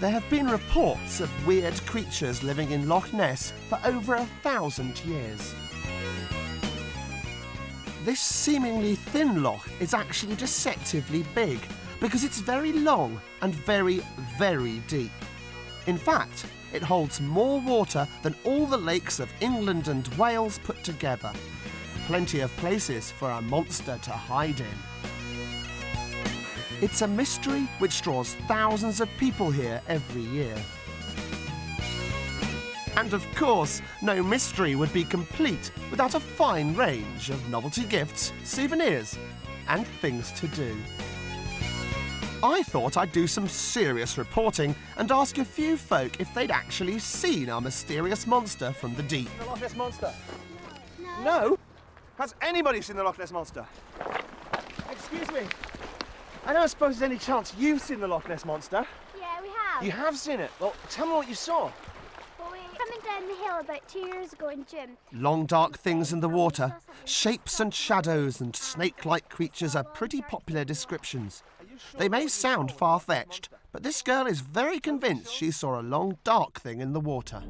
There have been reports of weird creatures living in Loch Ness for over 1,000 years. This seemingly thin loch is actually deceptively big because it's very long and very, very deep. In fact, it holds more water than all the lakes of England and Wales put together. Plenty of places for a monster to hide in. It's a mystery which draws thousands of people here every year. And of course, no mystery would be complete without a fine range of novelty gifts, souvenirs, and things to do. I thought I'd do some serious reporting and ask a few folk if they'd actually seen our mysterious monster from the deep. The Loch Ness Monster? No. No? Has anybody seen the Loch Ness Monster? Excuse me. I don't suppose there's any chance you've seen the Loch Ness Monster? Yeah, we have. You have seen it? Well, tell me what you saw. Well, we were coming down the hill about 2 years ago in gym. Long dark things in the water, shapes and shadows and snake-like creatures are pretty popular descriptions. They may sound far-fetched, but this girl is very convinced she saw a long dark thing in the water.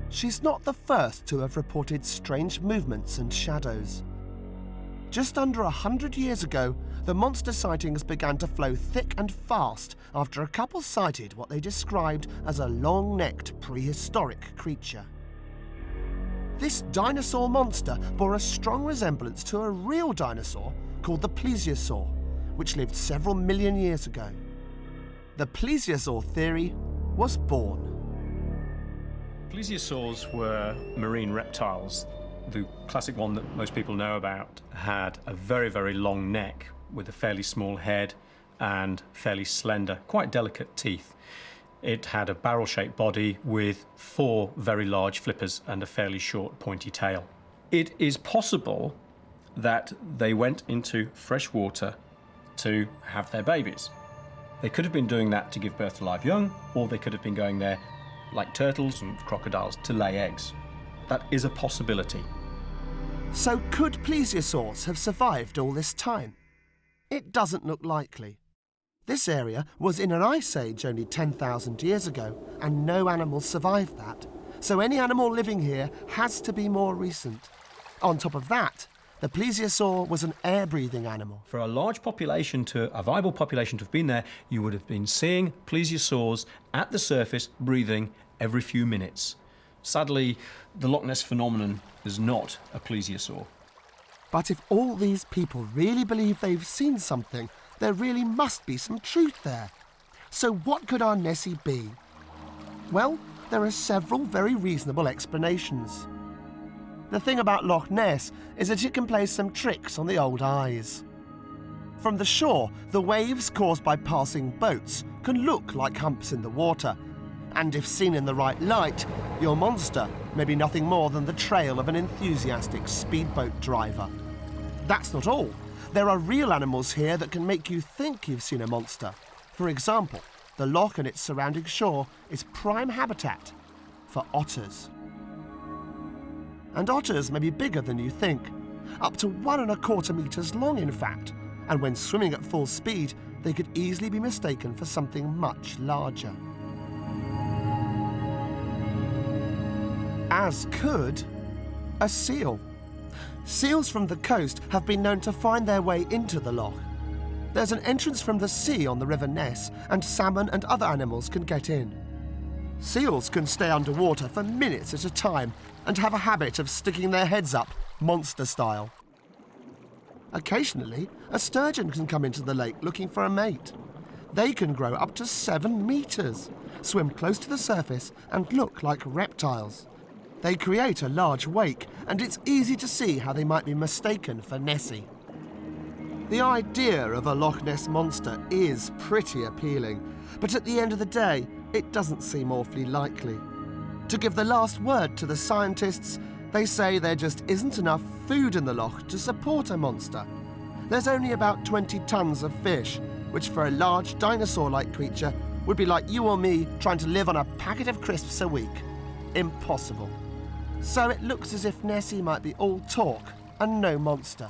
She's not the first to have reported strange movements and shadows. Just under 100 years ago, the monster sightings began to flow thick and fast after a couple sighted what they described as a long-necked prehistoric creature. This dinosaur monster bore a strong resemblance to a real dinosaur called the plesiosaur, which lived several million years ago. The plesiosaur theory was born. Plesiosaurs were marine reptiles. The classic one that most people know about had a very, very long neck with a fairly small head and fairly slender, quite delicate teeth. It had a barrel-shaped body with 4 very large flippers and a fairly short, pointy tail. It is possible that they went into fresh water to have their babies. They could have been doing that to give birth to live young, or they could have been going there, like turtles and crocodiles, to lay eggs. That is a possibility. So could plesiosaurs have survived all this time? It doesn't look likely. This area was in an ice age only 10,000 years ago, and no animals survived that. So any animal living here has to be more recent. On top of that, the plesiosaur was an air-breathing animal. For a large population, a viable population to have been there, you would have been seeing plesiosaurs at the surface breathing every few minutes. Sadly, the Loch Ness phenomenon is not a plesiosaur. But if all these people really believe they've seen something, there really must be some truth there. So what could our Nessie be? Well, there are several very reasonable explanations. The thing about Loch Ness is that it can play some tricks on the old eyes. From the shore, the waves caused by passing boats can look like humps in the water, and if seen in the right light, your monster may be nothing more than the trail of an enthusiastic speedboat driver. That's not all. There are real animals here that can make you think you've seen a monster. For example, the loch and its surrounding shore is prime habitat for otters. And otters may be bigger than you think, up to 1¼ meters long in fact, and when swimming at full speed, they could easily be mistaken for something much larger. As could a seal. Seals from the coast have been known to find their way into the loch. There's an entrance from the sea on the River Ness, and salmon and other animals can get in. Seals can stay underwater for minutes at a time and have a habit of sticking their heads up, monster style. Occasionally, a sturgeon can come into the lake looking for a mate. They can grow up to 7 meters, swim close to the surface and look like reptiles. They create a large wake, and it's easy to see how they might be mistaken for Nessie. The idea of a Loch Ness monster is pretty appealing, but at the end of the day, it doesn't seem awfully likely. To give the last word to the scientists, they say there just isn't enough food in the loch to support a monster. There's only about 20 tons of fish, which for a large dinosaur-like creature would be like you or me trying to live on a packet of crisps a week. Impossible. So it looks as if Nessie might be all talk and no monster.